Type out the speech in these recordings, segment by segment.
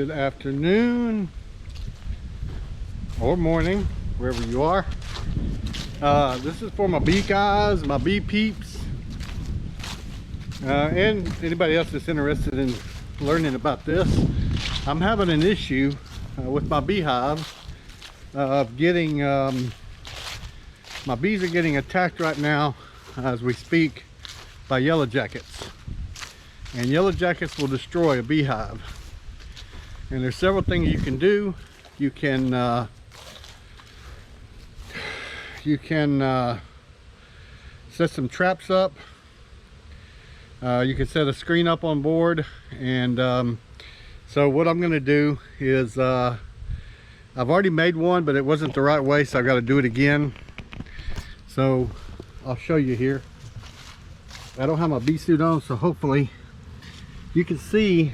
Good afternoon or morning, wherever you are. This is for my bee guys, my bee peeps, and anybody else that's interested in learning about this. I'm having an issue with my beehive of getting, my bees are getting attacked right now as we speak by yellow jackets. And yellow jackets will destroy a beehive. And there's several things you can do. You can set some traps up. You can set a screen up on board. And so what I'm going to do is I've already made one, but it wasn't the right way, so I've got to do it again. So I'll show you here. I don't have my bee suit on, so hopefully you can see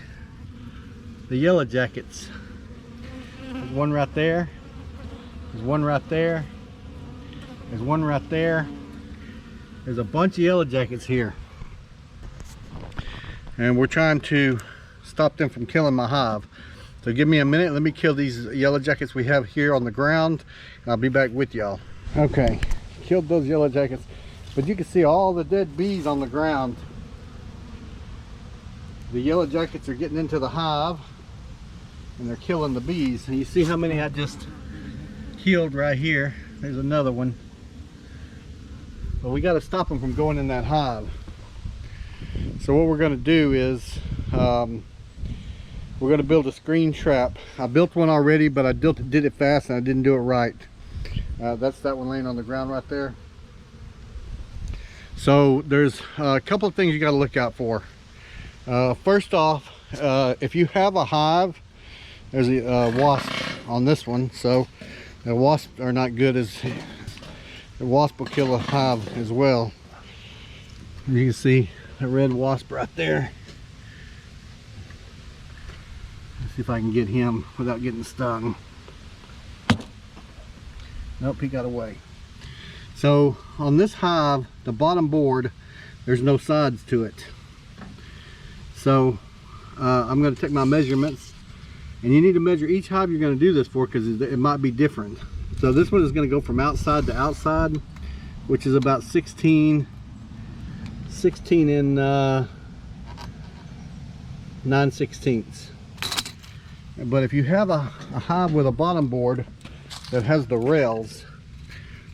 the yellow jackets. There's one right there. There's one right there. There's one right there. There's a bunch of yellow jackets here. And we're trying to stop them from killing my hive. So give me a minute. Let me kill these yellow jackets we have here on the ground. And I'll be back with y'all. Okay, killed those yellow jackets. But you can see all the dead bees on the ground. The yellow jackets are getting into the hive and they're killing the bees. And you see how many I just killed right here. There's another one. But we got to stop them from going in that hive. So what we're going to do is we're going to build a screen trap. I built one already, but I did it fast and I didn't do it right. That's that one laying on the ground right there. So there's a couple of things you got to look out for. First off, if you have a hive, there's a wasp on this one. So the wasps are not good, as the wasp will kill a hive as well. You can see a red wasp right there. Let's see if I can get him without getting stung. Nope, he got away. So on this hive, the bottom board, there's no sides to it. So I'm going to take my measurements, and you need to measure each hive you're going to do this for, because it might be different. So this one is going to go from outside to outside, which is about 16 and 9/16. But if you have a hive with a bottom board that has the rails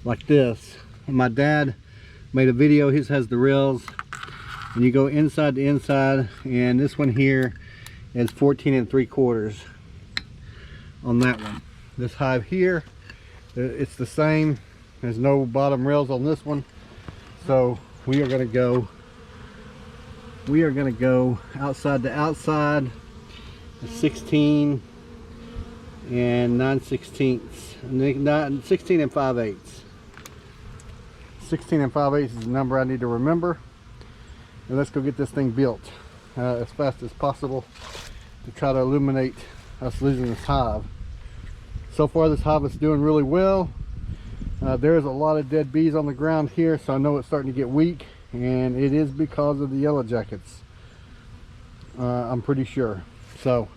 like this, my dad made a video, his has the rails, and you go inside to inside, and this one here is 14 3/4 on that one. This hive here, it's the same. There's no bottom rails on this one. So we are going to go outside to outside, 16 and 9/16, 16 and 5/8. 16 and 5/8 is the number I need to remember. And let's go get this thing built as fast as possible to try to eliminate us losing this hive. So far this hive is doing really well. There's a lot of dead bees on the ground here, so I know it's starting to get weak, and it is because of the yellow jackets. I'm pretty sure. So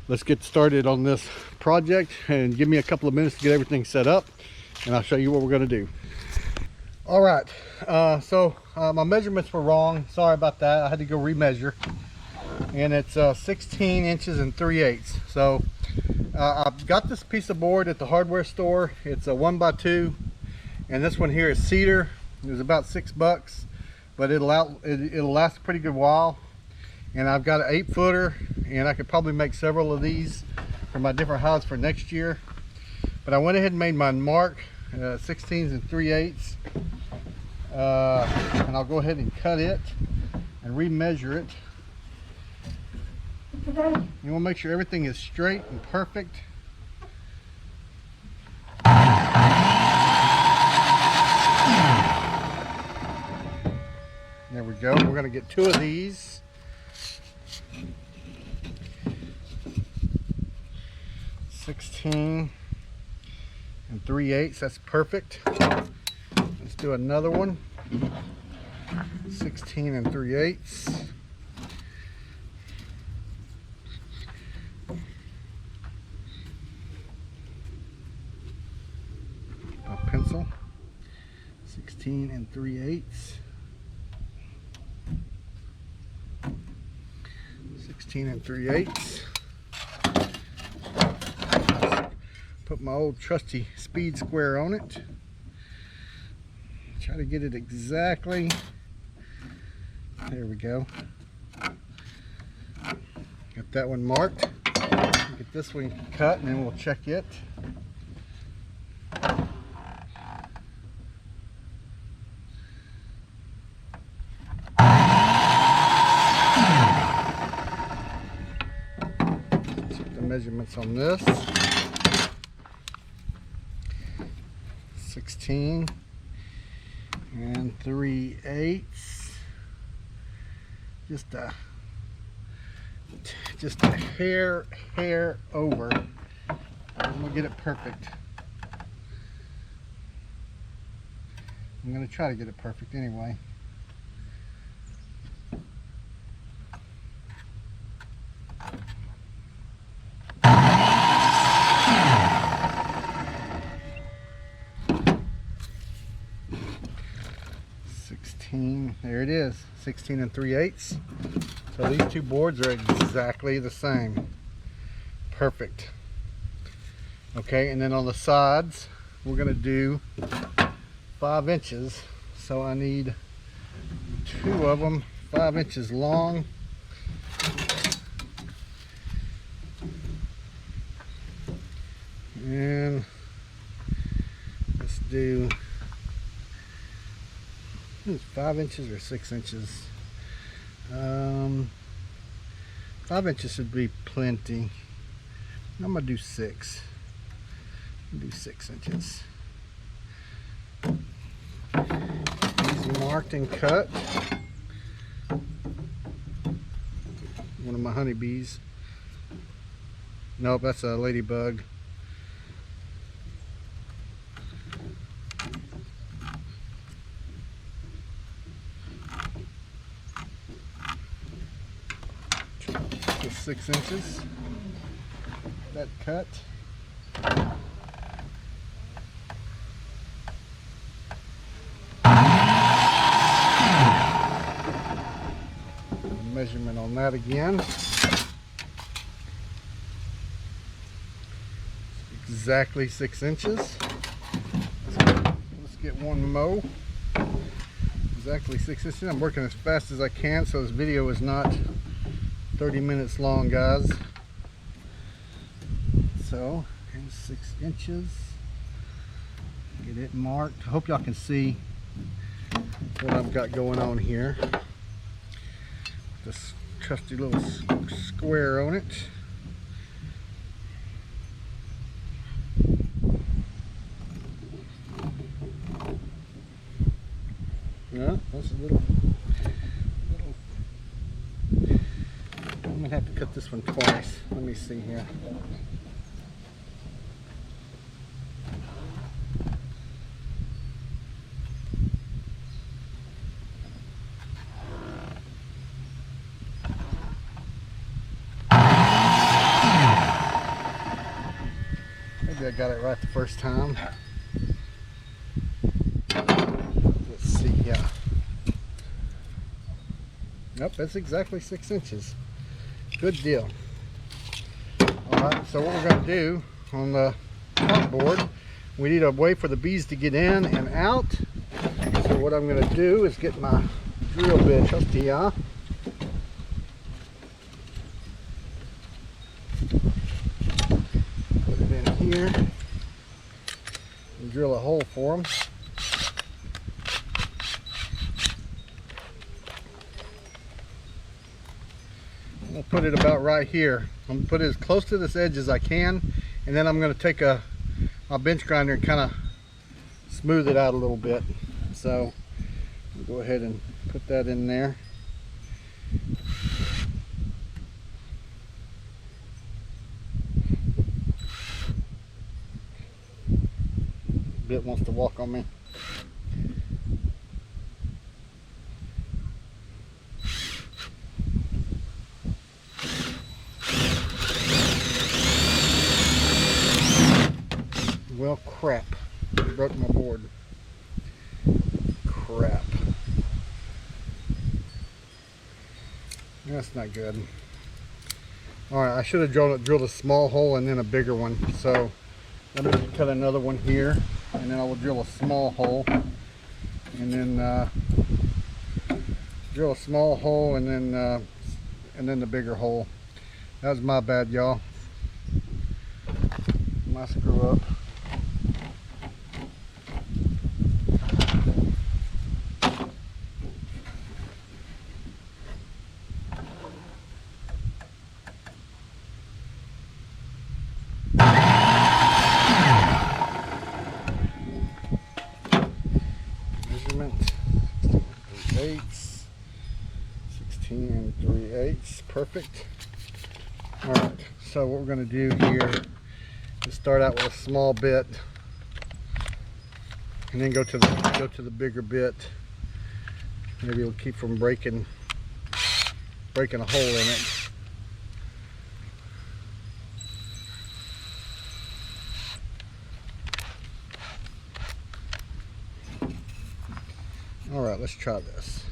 let's get started on this project, and give me a couple of minutes to get everything set up, and I'll show you what we're going to do. All right, so my measurements were wrong. Sorry about that. I had to go remeasure, and it's 16 inches and 3/8. So I've got this piece of board at the hardware store. It's a 1x2, and this one here is cedar. It was about $6, but it'll last a pretty good while. And I've got an 8-footer, and I could probably make several of these for my different hives for next year. But I went ahead and made my mark, 16s and 3/8. And I'll go ahead and cut it and remeasure it. You want to make sure everything is straight and perfect. There we go. We're going to get 2 of these. (16 3/8). That's perfect. Let's do another one. 16 3/8. 16 3/8. 16 3/8. Put my old trusty speed square on it. Try to get it exactly. There we go. Got that one marked. Get this one cut and then we'll check it. Check the measurements on this. 16 3/8. Just a hair over. I'm gonna get it perfect. I'm gonna try to get it perfect anyway. There it is, 16 3/8. So these two boards are exactly the same. Perfect. Okay, and then on the sides, we're going to do 5 inches. So I need 2 of them, 5 inches long. And let's do 5 inches or 6 inches. 5 inches should be plenty. I'm gonna do 6. Do 6 inches. These marked and cut. One of my honeybees. Nope, that's a ladybug. Just 6 inches. That cut. Measurement on that again. Exactly 6 inches. Let's get one more. Exactly 6 inches. I'm working as fast as I can, so this video is not 30 minutes long, guys. So here's 6 inches. Get it marked. I hope y'all can see what I've got going on here. This trusty little square on it. Yeah, that's a little. I'm gonna have to cut this one twice. Let me see here. Maybe I got it right the first time. Let's see, yeah. Nope, that's exactly 6 inches. Good deal. Alright, so what we're going to do on the top board, we need a way for the bees to get in and out. So what I'm going to do is get my drill bit up here. Put it in here and drill a hole for them. I'll put it about right here. I'm going to put it as close to this edge as I can, and then I'm going to take my bench grinder and kind of smooth it out a little bit. So I'll go ahead and put that in there. Bit wants to walk on me. Well, crap. I broke my board. That's not good. All right, I should have drilled a small hole and then a bigger one. So let me cut another one here, and then I will drill a small hole, and then drill a small hole, and then the bigger hole. That was my bad, y'all. My screw up. Measurement 16 and 3/8, perfect. All right, so what we're going to do here is start out with a small bit, and then go to the bigger bit. Maybe it'll keep from breaking a hole in it. All right, let's try this.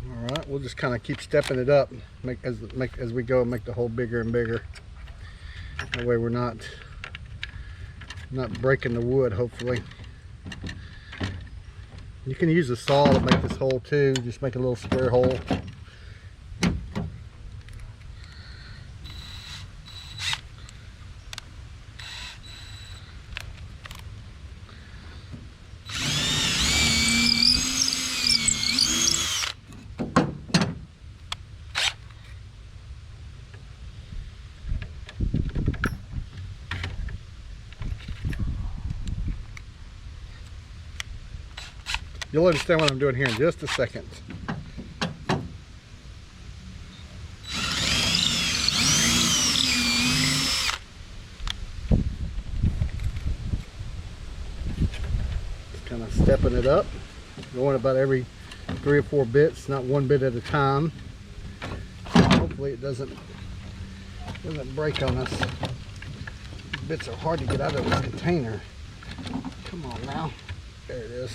All right, we'll just kind of keep stepping it up, as we go, and make the hole bigger and bigger. That way we're not breaking the wood, hopefully. You can use a saw to make this hole too. Just make a little square hole. You'll understand what I'm doing here in just a second. Just kind of stepping it up, going about every 3 or 4 bits, not one bit at a time. Hopefully it doesn't break on us. These bits are hard to get out of this container. Come on now. There it is.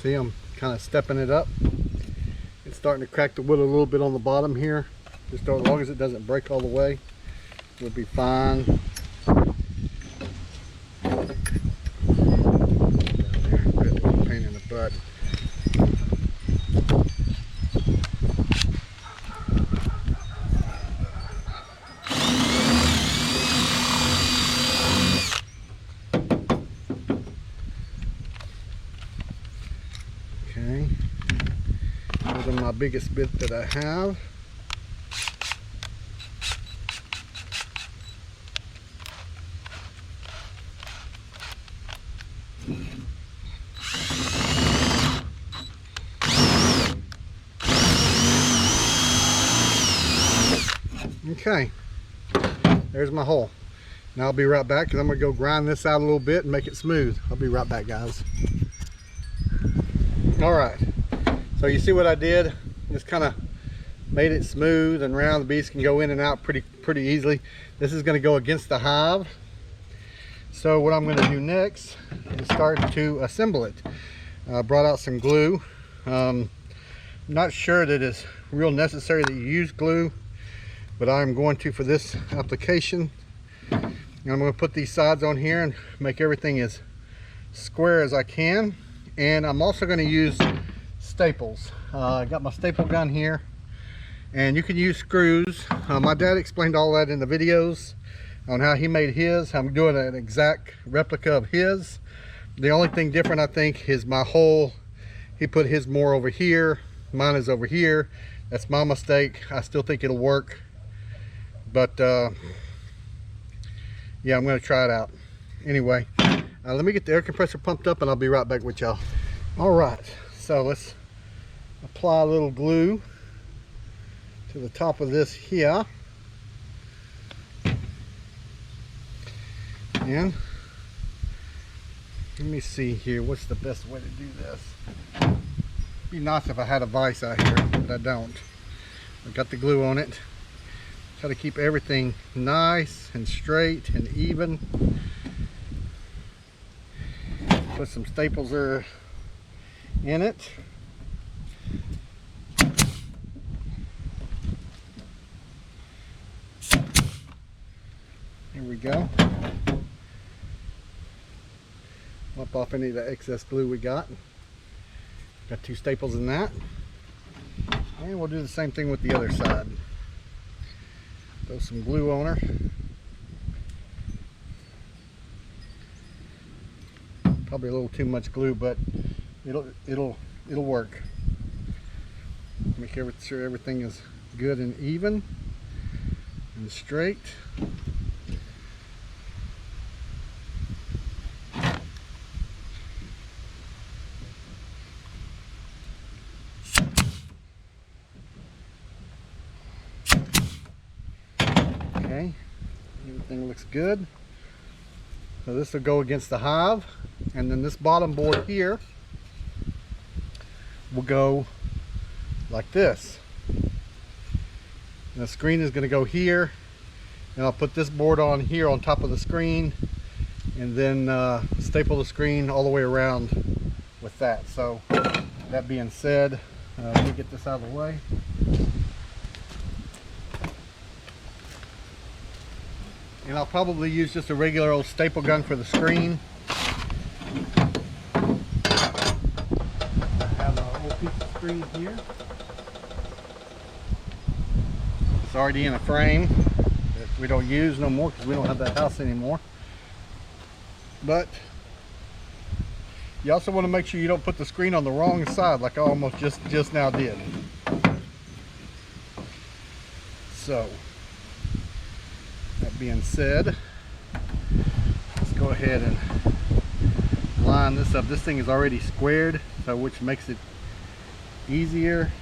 See, I'm kind of stepping it up. It's starting to crack the wood a little bit on the bottom here. Just as long as it doesn't break all the way, we'll be fine. Down there, a pain in the butt. Okay, those are my biggest bit that I have. Okay, there's my hole. Now I'll be right back because I'm going to go grind this out a little bit and make it smooth. I'll be right back, guys. Alright, so you see what I did? Just kind of made it smooth and round. The bees can go in and out pretty easily. This is going to go against the hive. So what I'm going to do next is start to assemble it. I brought out some glue. Not sure that it's real necessary that you use glue, but I'm going to for this application. And I'm going to put these sides on here and make everything as square as I can. And I'm also going to use staples. I got my staple gun here, and you can use screws. My dad explained all that in the videos on how he made his. I'm doing an exact replica of his. The only thing different, I think, is my hole. He put his more over here, mine is over here. That's my mistake. I still think it'll work, but yeah, I'm going to try it out anyway. Let me get the air compressor pumped up and I'll be right back with y'all. All right, so let's apply a little glue to the top of this here. in. Let me see here, what's the best way to do this? It'd be nice if I had a vise out here, but I don't. I've got the glue on it. Try to keep everything nice and straight and even. Put some staples there in it. Here we go. Wipe off any of the excess glue we got. Got 2 staples in that. And we'll do the same thing with the other side. Throw some glue on her. Probably a little too much glue, but it'll work. Make sure everything is good and even and straight. Okay, everything looks good. So this will go against the hive, and then this bottom board here will go like this. And the screen is going to go here, and I'll put this board on here on top of the screen, and then staple the screen all the way around with that. So that being said, let me get this out of the way. And I'll probably use just a regular old staple gun for the screen. I have an old piece of screen here. It's already in a frame that we don't use no more because we don't have that house anymore. But you also want to make sure you don't put the screen on the wrong side like I almost just now did. So that being said, let's go ahead and line this up. This thing is already squared, so which makes it easier.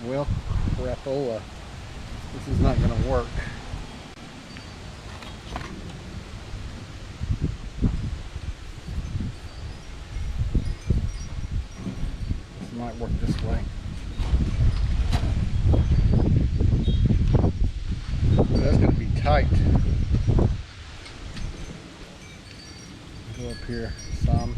Well, crapola, this is not going to work. This might work this way. That's going to be tight. Go up here some.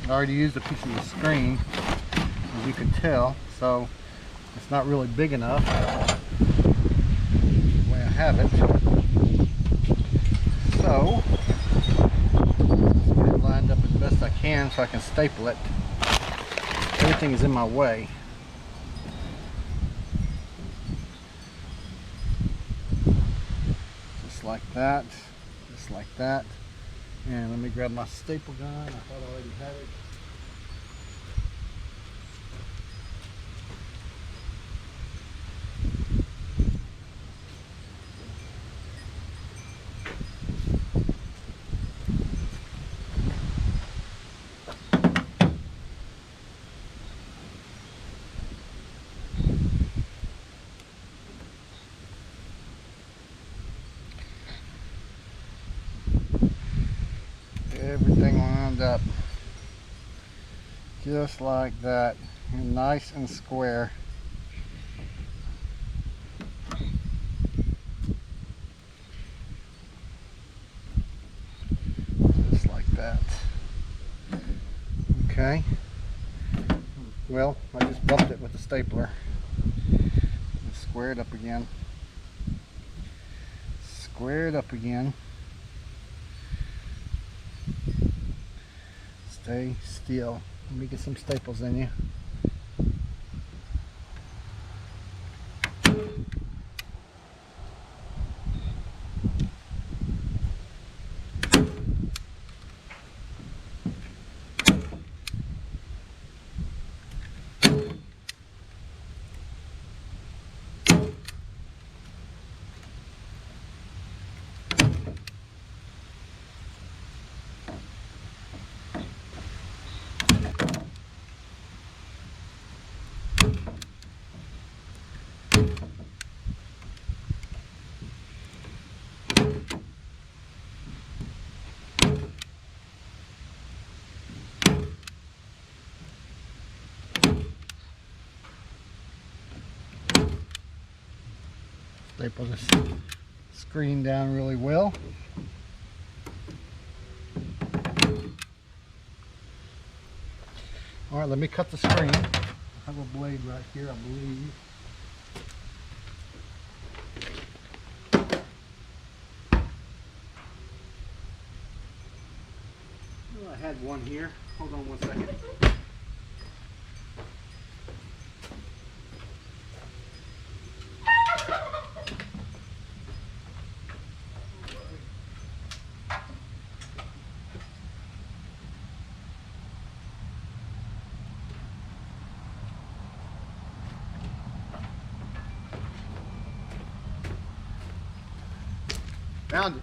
I already used a piece of the screen, as you can tell, so it's not really big enough. Have it. So get it lined up as best I can so I can staple it. Everything is in my way. Just like that. Just like that. And let me grab my staple gun. I thought I already had it. Everything lined up just like that, and nice and square. Just like that. Okay. Well, I just bumped it with the stapler. Square it up again. Square it up again. Stay still. Let me get some staples in you. Staple this screen down really well. All right, let me cut the screen. I have a blade right here, I believe. Oh, I had one here. Hold on one second. Found it.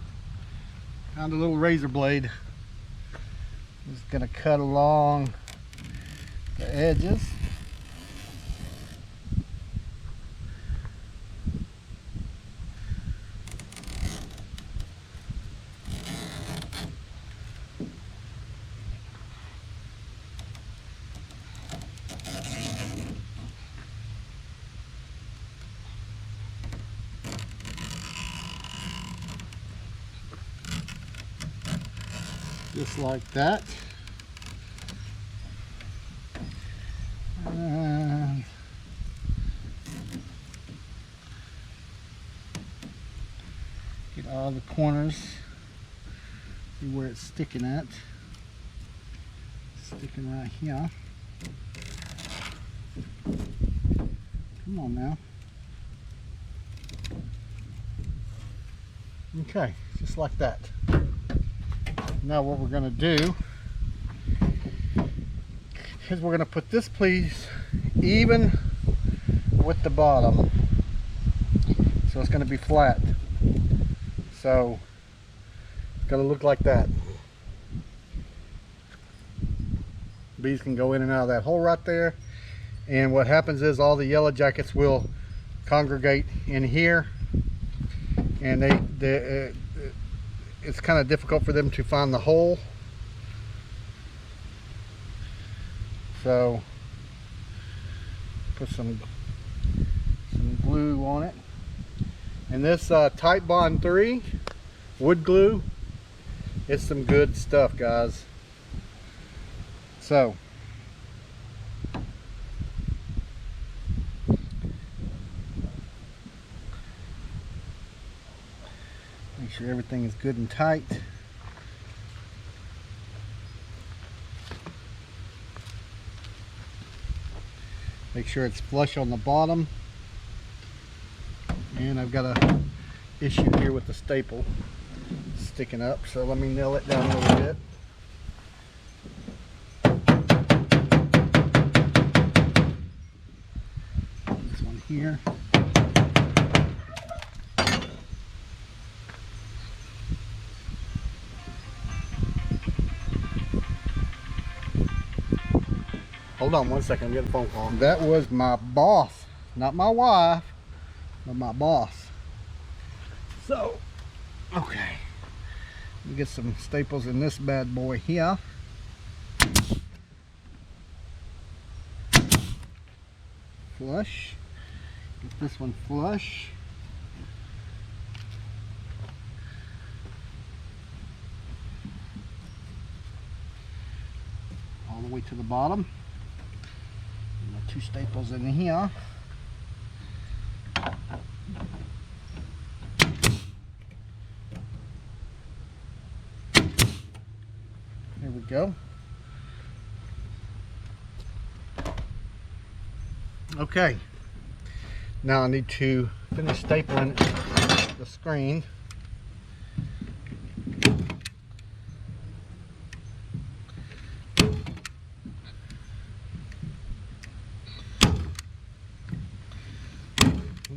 Found a little razor blade. Just gonna cut along the edges. Just like that. And get all the corners. See where it's sticking at. Sticking right here. Come on now. Okay, just like that. Now what we're going to do is we're going to put this piece even with the bottom, so it's going to be flat. So it's going to look like that. Bees can go in and out of that hole right there, and what happens is all the yellow jackets will congregate in here, and it's kind of difficult for them to find the hole. So put some glue on it, and this Type Bond 3 wood glue, it's some good stuff, guys. So make sure everything is good and tight. Make sure it's flush on the bottom. And I've got a issue here with the staple sticking up, so let me nail it down a little bit. This one here. Hold on one second, I'm getting a phone call. That was my boss, not my wife, but my boss. So, okay. Let me get some staples in this bad boy here. Flush. Get this one flush. All the way to the bottom. Two staples in here. There we go. Okay. Now I need to finish stapling the screen.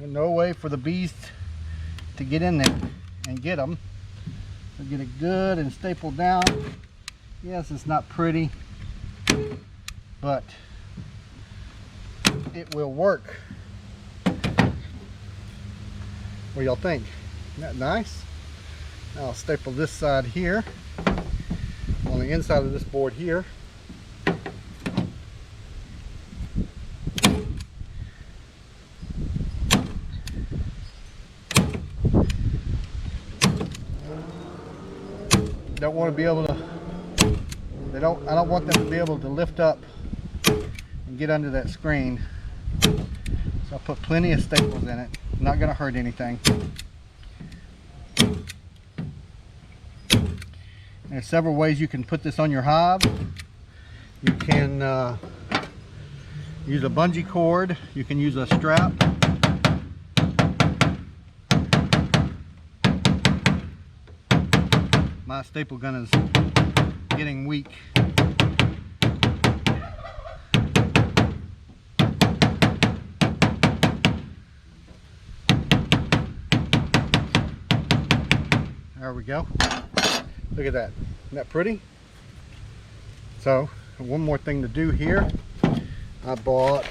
No way for the bees to get in there and get them. So get it good and stapled down. Yes, it's not pretty, but it will work. What do y'all think? Isn't that nice? Now I'll staple this side here on the inside of this board here. Don't want to be able to, I don't want them to be able to lift up and get under that screen. So I'll put plenty of staples in it. Not going to hurt anything. There's several ways you can put this on your hive. You can use a bungee cord. You can use a strap. My staple gun is getting weak. There we go. Look at that. Isn't that pretty? So, one more thing to do here. I bought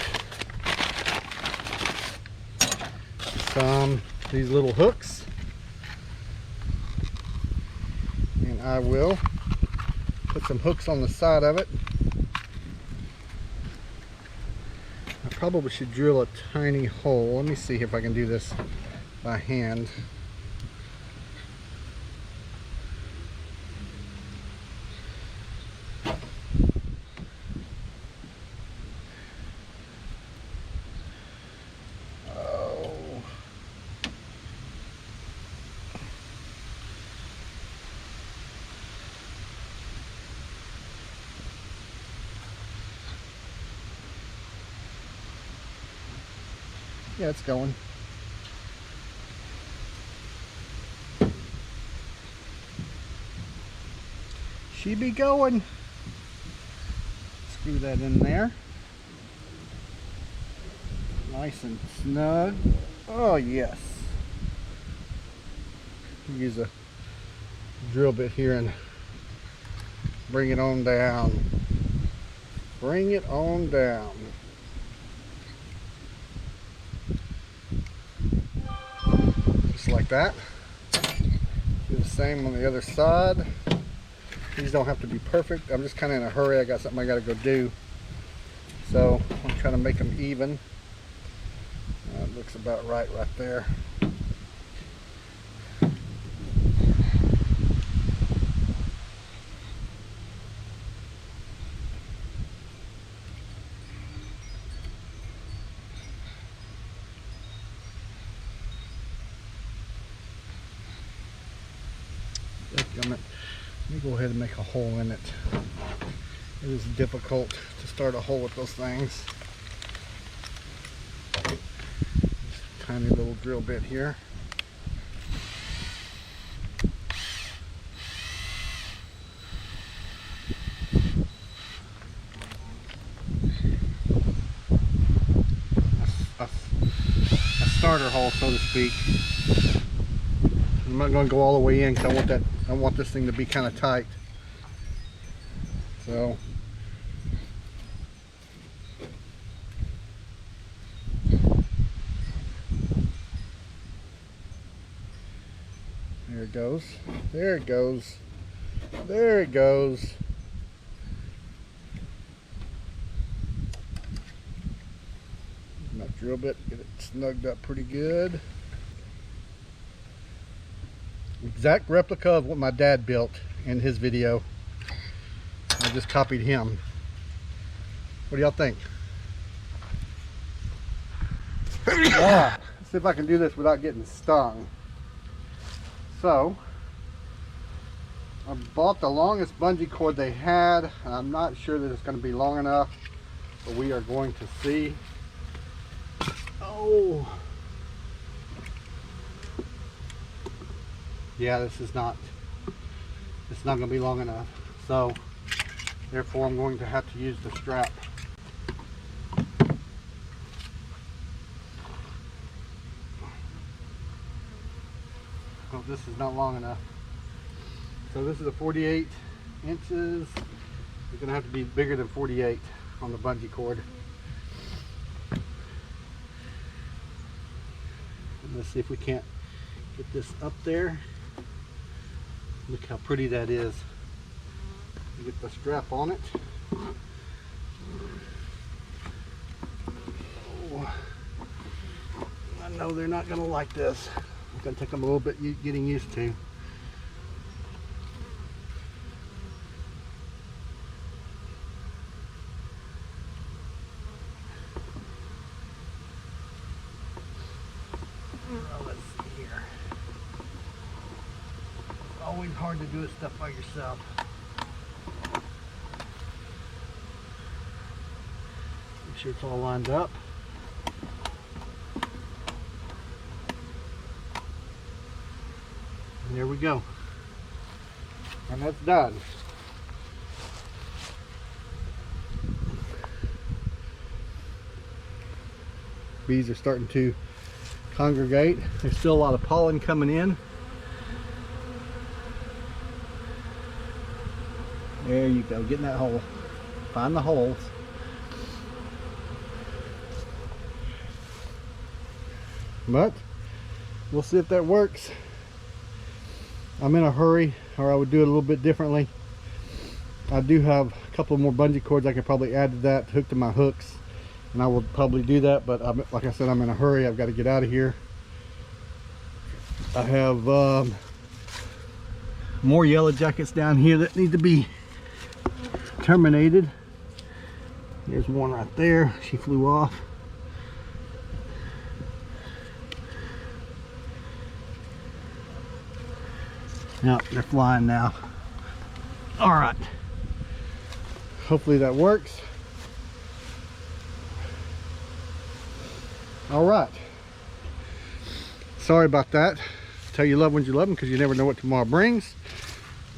these little hooks. And I will put some hooks on the side of it. I probably should drill a tiny hole. Let me see if I can do this by hand. Yeah, it's going. She be going. Screw that in there. Nice and snug. Oh yes. Use a drill bit here and bring it on down. Bring it on down. Like that. Do the same on the other side. These don't have to be perfect. I'm just kind of in a hurry. I got something I got to go do. So I'm trying to make them even. It looks about right there. Let me go ahead and make a hole in it. It is difficult to start a hole with those things. Just a tiny little drill bit here. A starter hole, so to speak. I'm not going to go all the way in because I want this thing to be kind of tight. So there it goes. There it goes. There it goes. My drill bit, get it snugged up pretty good. Exact replica of what my dad built in his video. I just copied him. What do y'all think? Let's see if I can do this without getting stung. So, I bought the longest bungee cord they had. I'm not sure that it's going to be long enough, but we are going to see. Oh. Yeah, it's not going to be long enough. So, therefore I'm going to have to use the strap. Oh, this is not long enough. So this is a 48 inches. It's going to have to be bigger than 48 on the bungee cord. Let's see if we can't Get this up there. Look how pretty that is. Get the strap on it. Oh, I know they're not going to like this. It's going to take them a little bit getting used to. Well, let's see here. It's always hard to do this stuff by yourself. Make sure it's all lined up. And there we go. And that's done. Bees are starting to congregate. There's still a lot of pollen coming in. There you go, get in that hole. Find the holes. But we'll see if that works. I'm in a hurry, or I would do it a little bit differently. I do have a couple more bungee cords I could probably add to that to hook to my hooks, and I will probably do that, but like I said, I'm in a hurry. I've got to get out of here. I have more yellow jackets down here that need to be terminated. There's one right there. She flew off. No, they're flying now. All right. Hopefully that works. All right. Sorry about that. Tell your loved ones you love them, because you never know what tomorrow brings.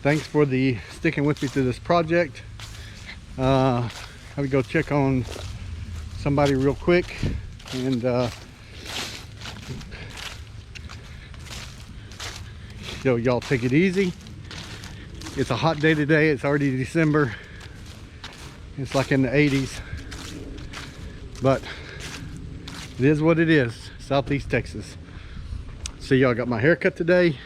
Thanks for sticking with me through this project. I would go check on somebody real quick, and so y'all take it easy. It's a hot day today. It's already December. It's like in the 80s, but it is what it is. Southeast Texas. See, y'all, got my hair cut today.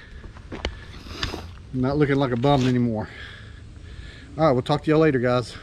I'm not looking like a bum anymore. All right, we'll talk to y'all later, guys.